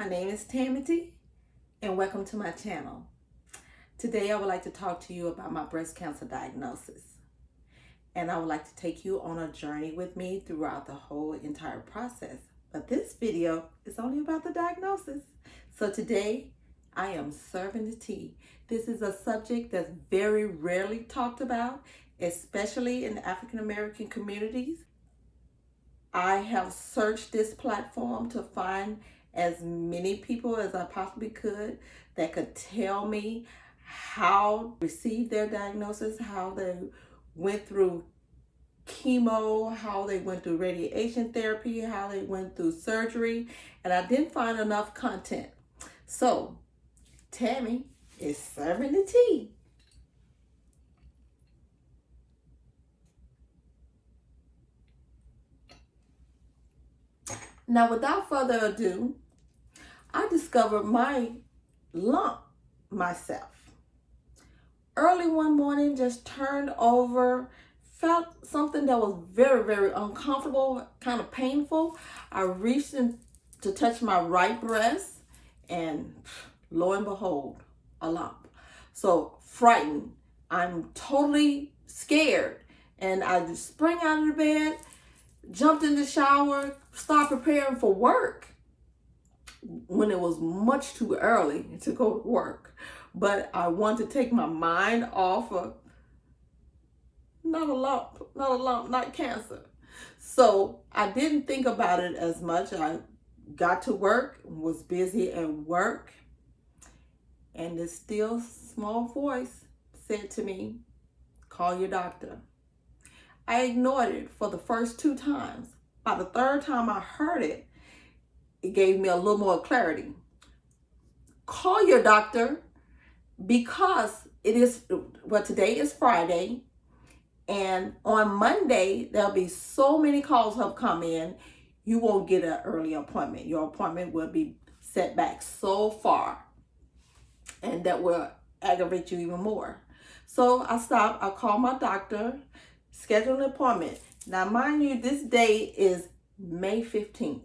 My name is Tammi-Tea and welcome to my channel. Today I would like to talk to you about my breast cancer diagnosis. And I would like to take you on a journey with me throughout the whole entire process. But this video is only about the diagnosis. So today I am serving the tea. This is a subject that's very rarely talked about, especially in the African American communities. I have searched this platform to find as many people as I possibly could that could tell me how they received their diagnosis, how they went through chemo, how they went through radiation therapy, how they went through surgery, and I didn't find enough content. So Tammi is serving the tea. Now, without further ado, I discovered my lump myself. Early one morning, just turned over, felt something that was very, very uncomfortable, kind of painful. I reached in to touch my right breast, and lo and behold, a lump. So frightened, I'm totally scared, and I just sprang out of the bed, jumped in the shower, started preparing for work when it was much too early to go to work. But I wanted to take my mind off of not a lump, not cancer. So I didn't think about it as much. I got to work, was busy at work, and this still small voice said to me, call your doctor. I ignored it for the first 2 times. By the 3rd time I heard it, it gave me a little more clarity. Call your doctor, because it is, well, today is Friday, and on Monday, there'll be so many calls have come in, you won't get an early appointment. Your appointment will be set back so far, and that will aggravate you even more. So I stopped, I called my doctor, scheduled an appointment. Now, mind you, this day is May 15th,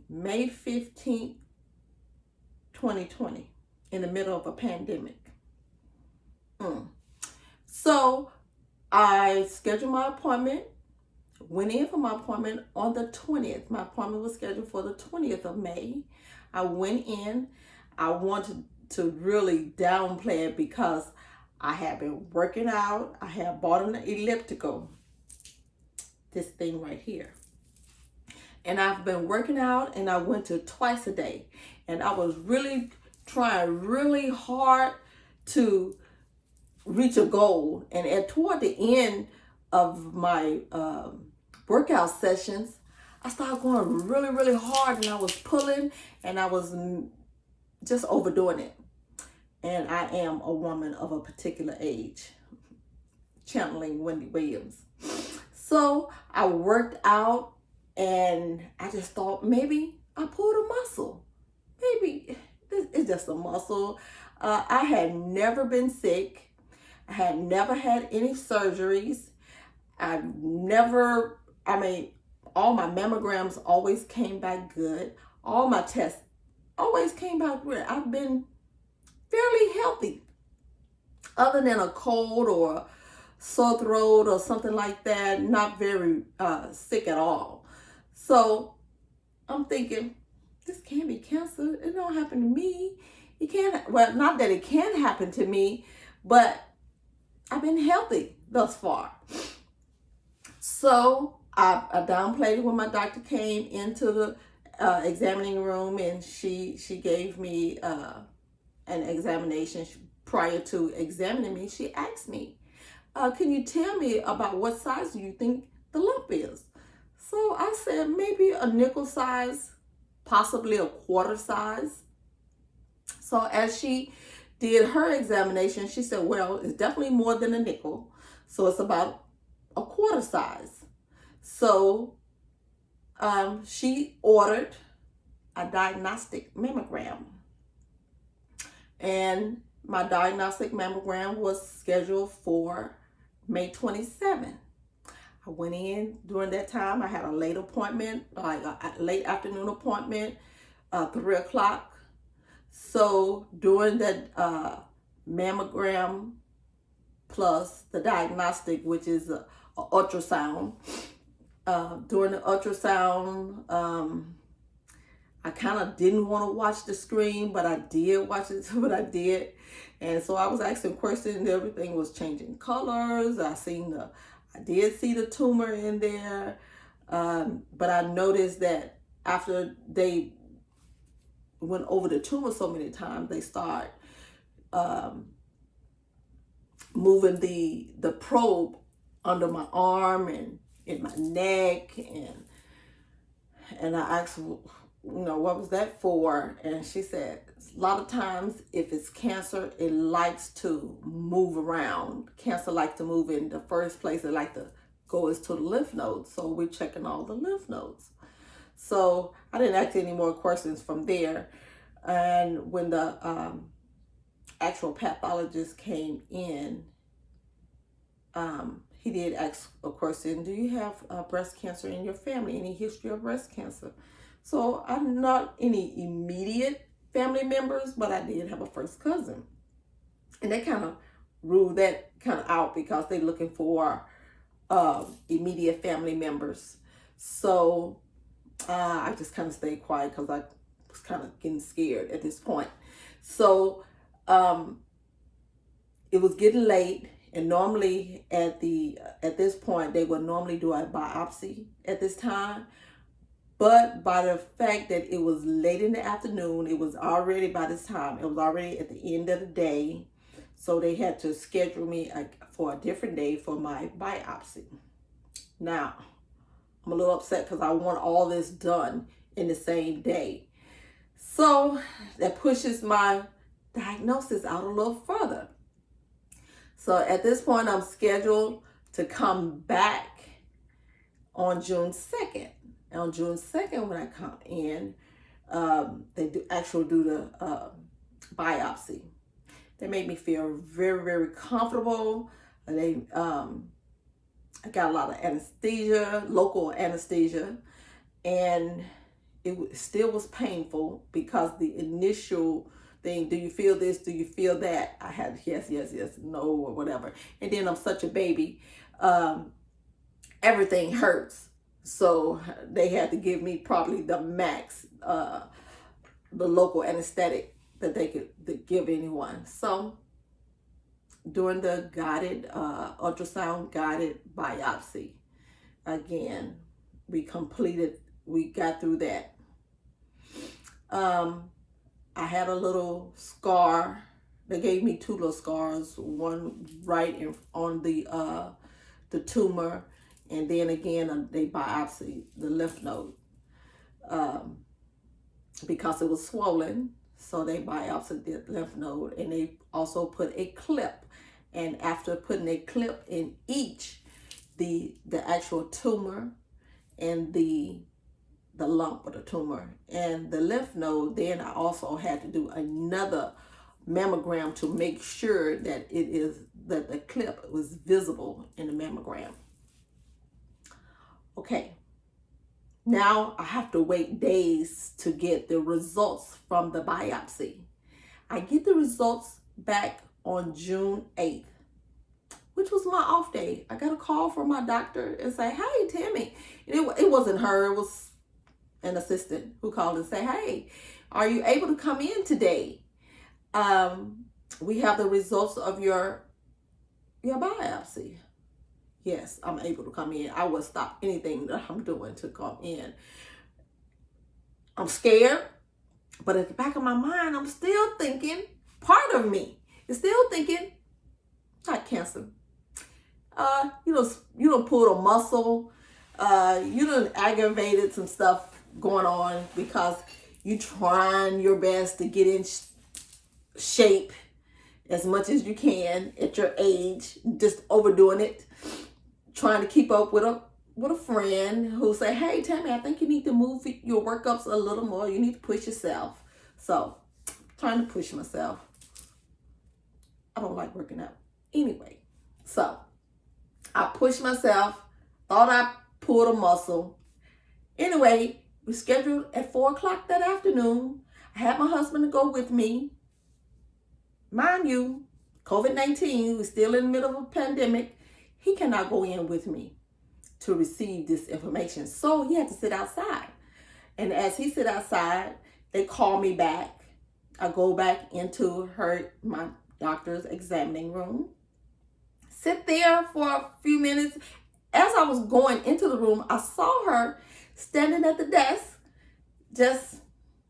2020, in the middle of a pandemic. So I scheduled my appointment, went in for my appointment on the 20th. My appointment was scheduled for the 20th of May. I went in. I wanted to really downplay it because I had been working out. I had bought an elliptical, this thing right here. And I've been working out, and I went to twice a day. And I was really trying really hard to reach a goal. And toward the end of my workout sessions, I started going really, really hard, and I was pulling, and I was just overdoing it. And I am a woman of a particular age, channeling Wendy Williams. So I worked out, and I just thought maybe I pulled a muscle. Maybe this is just a muscle. I had never been sick. I had never had any surgeries. All my mammograms always came back good. All my tests always came back good. I've been fairly healthy, other than a cold or sore throat or something like that. Not very sick at all. So I'm thinking, this can't be cancer. It don't happen to me. It can't, well, not that it can happen to me, but I've been healthy thus far. So I downplayed it when my doctor came into the examining room, and she gave me an examination. Prior to examining me, she asked me, can you tell me about what size you think the lump is? So I said maybe a nickel size, possibly a quarter size. So as she did her examination, she said, well, it's definitely more than a nickel. So it's about a quarter size. So she ordered a diagnostic mammogram. And my diagnostic mammogram was scheduled for May 27th. I went in during that time. I had a late appointment, like a late afternoon appointment, 3 o'clock. So during that mammogram plus the diagnostic, which is a ultrasound, during the ultrasound, I kind of didn't want to watch the screen, but I did watch it, but I did. And so I was asking questions, everything was changing colors. I did see the tumor in there. But I noticed that after they went over the tumor so many times, they start moving the probe under my arm and in my neck, and I asked, what was that for? And she said, a lot of times if it's cancer, it likes to move around. Cancer likes to move. In the first place it like to go is to the lymph nodes. So we're checking all the lymph nodes. So I didn't ask any more questions from there. And when the actual pathologist came in, he did ask a question: do you have breast cancer in your family? Any history of breast cancer? So I'm not any immediate family members, but I did have a first cousin. And they kind of ruled that kind of out because they're looking for immediate family members. So I just kind of stayed quiet because I was kind of getting scared at this point. So it was getting late, and normally at this point they would normally do a biopsy at this time. But by the fact that it was late in the afternoon, it was already by this time, it was already at the end of the day. So they had to schedule me for a different day for my biopsy. Now, I'm a little upset because I want all this done in the same day. So that pushes my diagnosis out a little further. So at this point, I'm scheduled to come back on June 2nd. And on June 2nd, when I come in, they do the biopsy. They made me feel very, very comfortable. I got a lot of anesthesia, local anesthesia, and it still was painful because the initial thing, do you feel this? Do you feel that? I had yes, no, or whatever. And then I'm such a baby. Everything hurts. So they had to give me probably the max, the local anesthetic that they could give anyone. So during the guided ultrasound guided biopsy, again, we got through that. I had a little scar. They gave me two little scars, one right on the tumor, and then again they biopsied the lymph node because it was swollen. So they biopsied the lymph node, and they also put a clip. And after putting a clip in each, the actual tumor and the lump of the tumor and the lymph node, then I also had to do another mammogram to make sure that that the clip was visible in the mammogram. Okay, now I have to wait days to get the results from the biopsy. I get the results back on June 8th, which was my off day. I got a call from my doctor and say, hey, Tammy. And it wasn't her, it was an assistant who called and say, hey, are you able to come in today? We have the results of your biopsy. Yes, I'm able to come in. I will stop anything that I'm doing to come in. I'm scared, but at the back of my mind, I'm still thinking, part of me is still thinking, not cancer. You don't pull a muscle. You done aggravated some stuff going on because you trying your best to get in shape as much as you can at your age, just overdoing it, trying to keep up with a friend who say, hey, Tammy, I think you need to move your workups a little more. You need to push yourself. So, trying to push myself. I don't like working out anyway. So, I pushed myself, thought I pulled a muscle. Anyway, we scheduled at 4 o'clock that afternoon. I had my husband to go with me. Mind you, COVID-19 was still in the middle of a pandemic. He cannot go in with me to receive this information. So he had to sit outside. And as he sit outside, they call me back. I go back into my doctor's examining room. Sit there for a few minutes. As I was going into the room, I saw her standing at the desk, just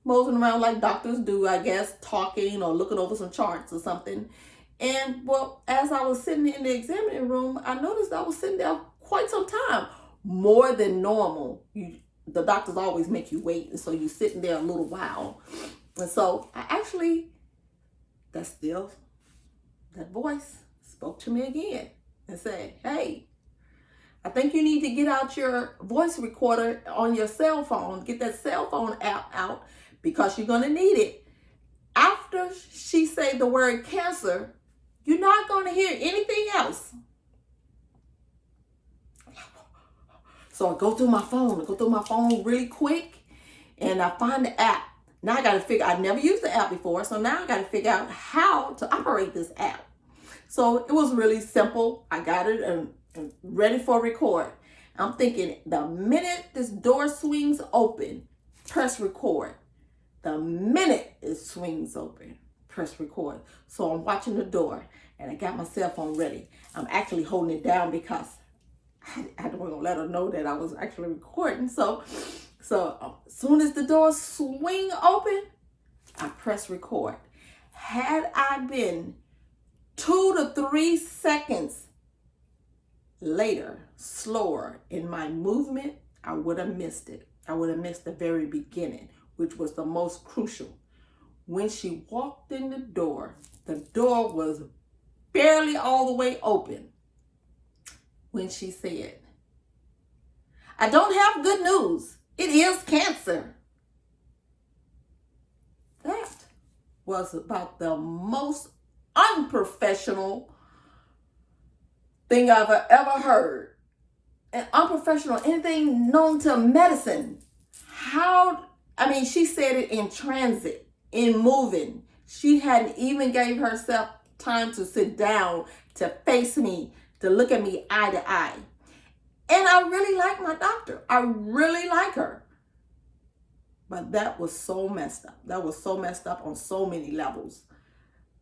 moseying around like doctors do, I guess, talking or looking over some charts or something. And well, as I was sitting in the examining room, I noticed I was sitting there quite some time, more than normal. The doctors always make you wait, and so you're sitting there a little while. And so that voice spoke to me again and said, hey, I think you need to get out your voice recorder on your cell phone, get that cell phone app out, because you're going to need it. After she said the word cancer, you're not going to hear anything else. So I go through my phone really quick, and I find the app. Now I got to I've never used the app before, so now I got to figure out how to operate this app. So it was really simple. I got it and ready for record. I'm thinking, the minute this door swings open, press record. The minute it swings open, press record. So I'm watching the door, and I got my cell phone ready. I'm actually holding it down because I don't want to let her know that I was actually recording. So as soon as the door swing open, I press record. Had I been 2 to 3 seconds later, slower in my movement, I would have missed it. I would have missed the very beginning, which was the most crucial. When she walked in the door was barely all the way open when she said, I don't have good news. It is cancer. That was about the most unprofessional thing I've ever heard. And unprofessional, anything known to medicine. She said it in transit, in moving. She hadn't even gave herself time to sit down, to face me, to look at me eye to eye. And I really like my doctor. I really like her. But that was so messed up. That was so messed up on so many levels.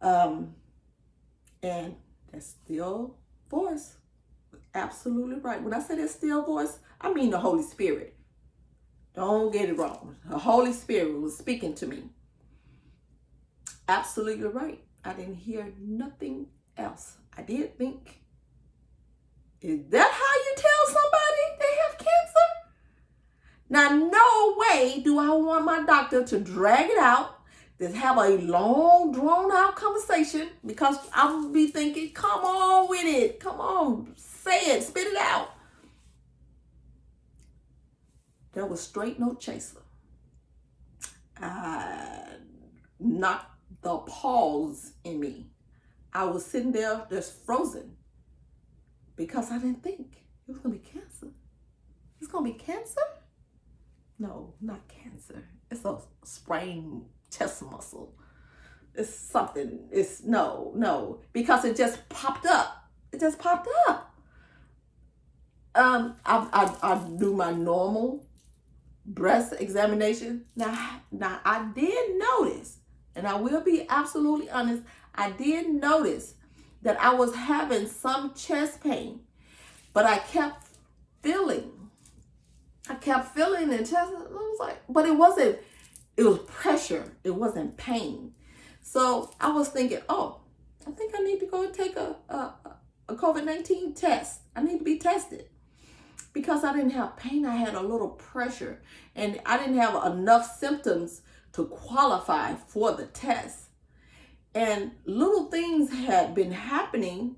And that still voice was absolutely right. When I say that still voice, I mean the Holy Spirit. Don't get it wrong. The Holy Spirit was speaking to me. Absolutely right. I didn't hear nothing else. I did think, is that how you tell somebody they have cancer? Now, no way do I want my doctor to drag it out, to have a long, drawn-out conversation, because I would be thinking, come on with it. Come on, say it, spit it out. There was straight no chaser. I knocked the pause in me. I was sitting there just frozen because I didn't think it was going to be cancer. It's going to be cancer? No, not cancer. It's a sprained chest muscle. It's something. It's no, because it just popped up. It just popped up. I do my normal breast examination. Now I did notice, and I will be absolutely honest, I did notice that I was having some chest pain, but I kept feeling the chest. I was like, but it was pressure. It wasn't pain. So I was thinking, I think I need to go and take a COVID-19 test. I need to be tested. Because I didn't have pain, I had a little pressure, and I didn't have enough symptoms to qualify for the test. And little things had been happening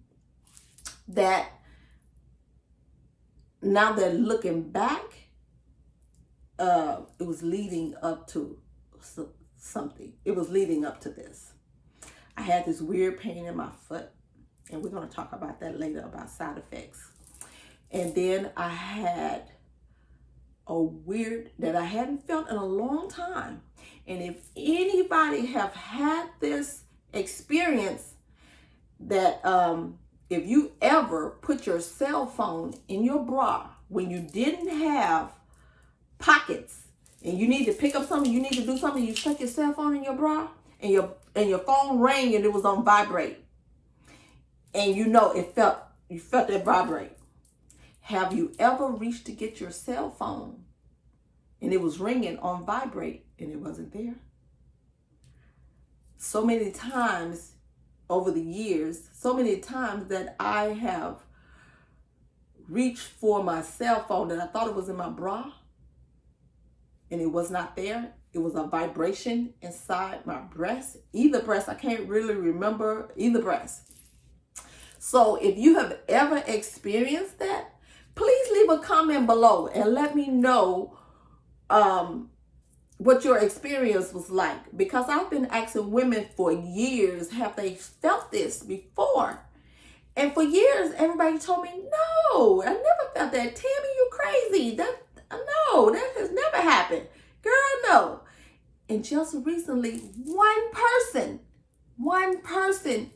that, now that looking back, it was leading up to something. It was leading up to this. I had this weird pain in my foot, and we're going to talk about that later, about side effects. And then I had a weird that I hadn't felt in a long time. And if anybody have had this experience, that if you ever put your cell phone in your bra when you didn't have pockets and you need to pick up something, you need to do something, you stuck your cell phone in your bra and your phone rang and it was on vibrate, and you felt that vibrate. Have you ever reached to get your cell phone and it was ringing on vibrate and it wasn't there? So many times over the years, so many times that I have reached for my cell phone that I thought it was in my bra and it was not there. It was a vibration inside my breast, either breast. I can't really remember, either breast. So if you have ever experienced that, please leave a comment below and let me know what your experience was like, because I've been asking women for years, have they felt this before? And for years, everybody told me, no, I never felt that. Tammy, you crazy. No, that has never happened. Girl, no. And just recently, one person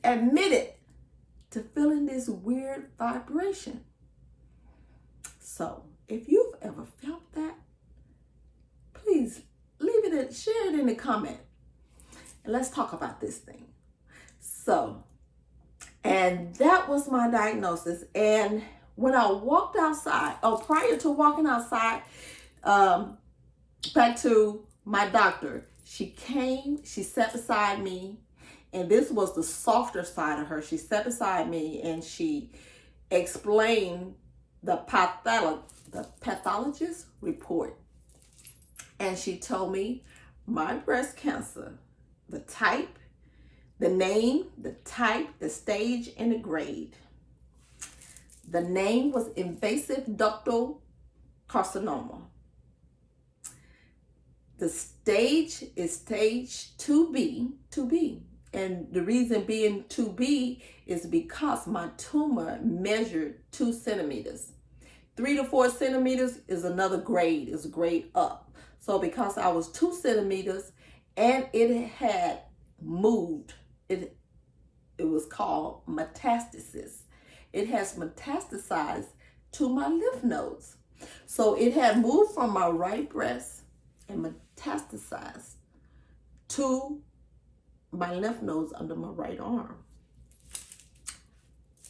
admitted to feeling this weird vibration. So if you've ever felt that, please leave it in, share it in the comment. And let's talk about this thing. So, and that was my diagnosis. And when I walked outside, prior to walking outside, back to my doctor, she came, she sat beside me, and this was the softer side of her. She sat beside me and she explained the pathologist report. And she told me my breast cancer, the type, the name, the type, the stage, and the grade. The name was invasive ductal carcinoma. The stage is stage 2B. And the reason being 2B is because my tumor measured 2 centimeters. 3 to 4 centimeters is another grade, is a grade up. So because I was 2 centimeters and it had moved, it was called metastasis. It has metastasized to my lymph nodes. So it had moved from my right breast and metastasized to my lymph nodes under my right arm.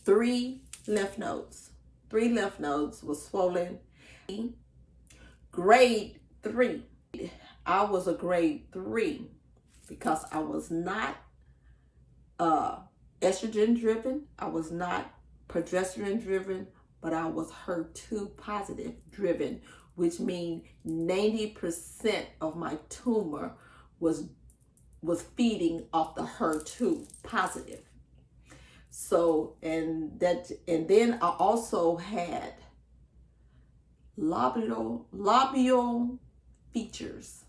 3 lymph nodes. 3 lymph nodes were swollen. Grade 3. I was a grade 3 because I was not estrogen driven. I was not progesterone driven, but I was HER2 positive driven, which means 90% of my tumor was feeding off the HER2 positive. So, and then I also had labial features.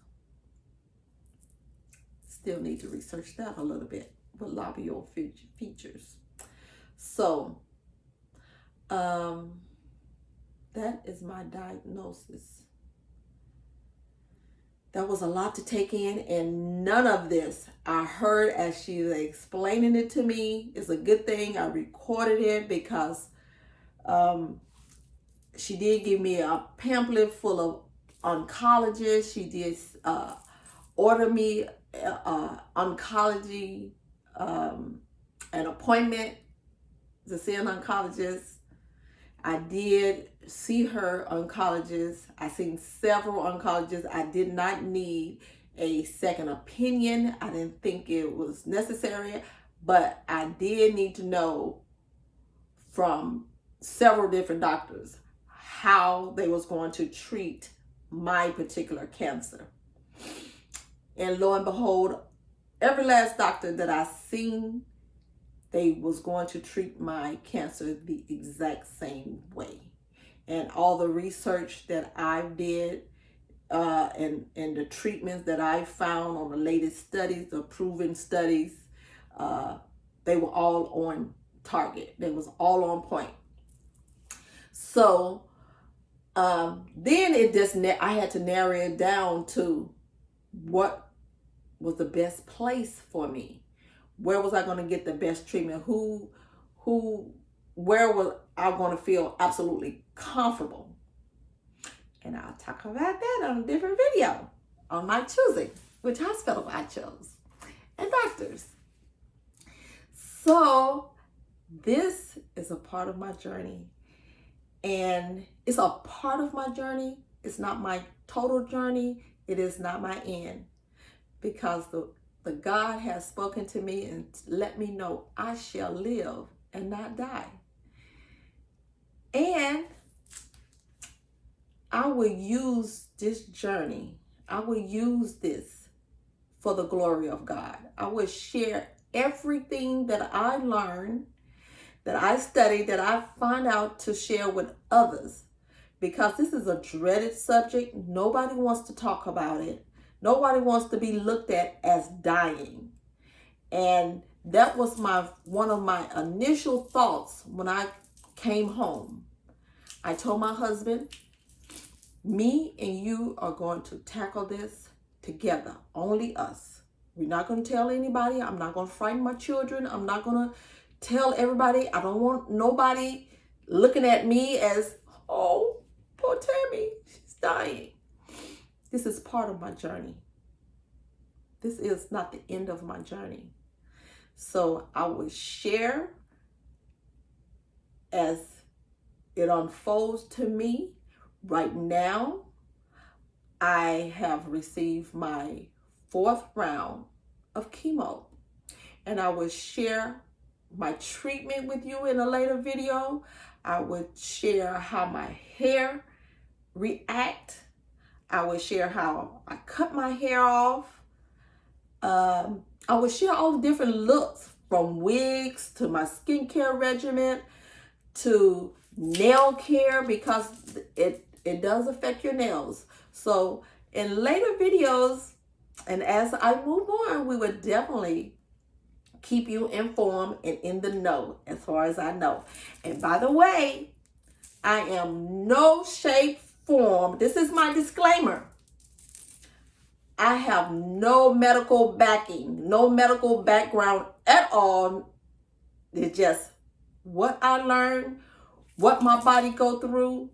Still need to research that a little bit, but labial features. So, that is my diagnosis. That was a lot to take in, and none of this I heard as she was explaining it to me. It's a good thing I recorded it, because she did give me a pamphlet full of oncologists. She did order me oncology, an appointment to see an oncologist. I did see her oncologist. I seen several oncologists. I did not need a second opinion. I didn't think it was necessary, but I did need to know from several different doctors how they was going to treat my particular cancer. And lo and behold, every last doctor that I seen, they was going to treat my cancer the exact same way. And all the research that I did and the treatments that I found on the latest studies, the proven studies, they were all on target. They was all on point. So then it just, I had to narrow it down to what was the best place for me? Where was I going to get the best treatment? Where was I going to feel absolutely comfortable? And I'll talk about that on a different video on my choosing, which hospital I chose, and doctors. So this is a part of my journey, and it's a part of my journey. It's not my total journey. It is not my end, because the God has spoken to me and let me know I shall live and not die. And I will use this journey. I will use this for the glory of God. I will share everything that I learned, that I studied, that I find out to share with others, because this is a dreaded subject. Nobody wants to talk about it. Nobody wants to be looked at as dying. And that was one of my initial thoughts when I came home. I told my husband, me and you are going to tackle this together, only us. We're not going to tell anybody. I'm not going to frighten my children. I'm not going to tell everybody. I don't want nobody looking at me as, oh, poor Tammy, she's dying. This is part of my journey. This is not the end of my journey. So I will share as it unfolds to me. Right now, I have received my 4th round of chemo, and I will share my treatment with you in a later video. I will share how my hair react. I will share how I cut my hair off. I will share all the different looks, from wigs to my skincare regimen to nail care, because it does affect your nails. So in later videos, and as I move on, we would definitely keep you informed and in the know as far as I know. And by the way, I am no shape, form, this is my disclaimer, I have no medical backing, no medical background at all. It's just what I learned, what my body go through,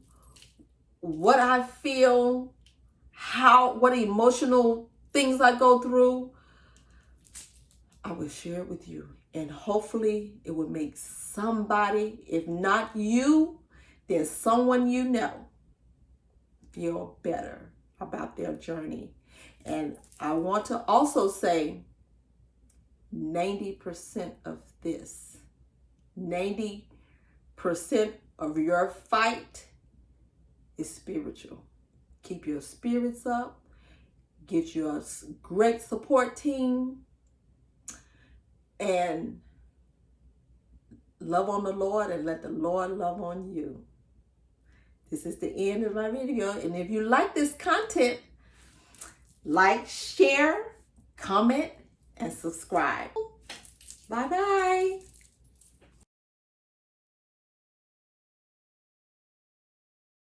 what I feel, what emotional things I go through. I will share it with you, and hopefully it will make somebody, if not you, then someone you know, feel better about their journey. And I want to also say 90% of this, 90% of your fight is spiritual. Keep your spirits up. Get your great support team. And love on the Lord and let the Lord love on you. This is the end of my video. And if you like this content, like, share, comment, and subscribe. Bye-bye.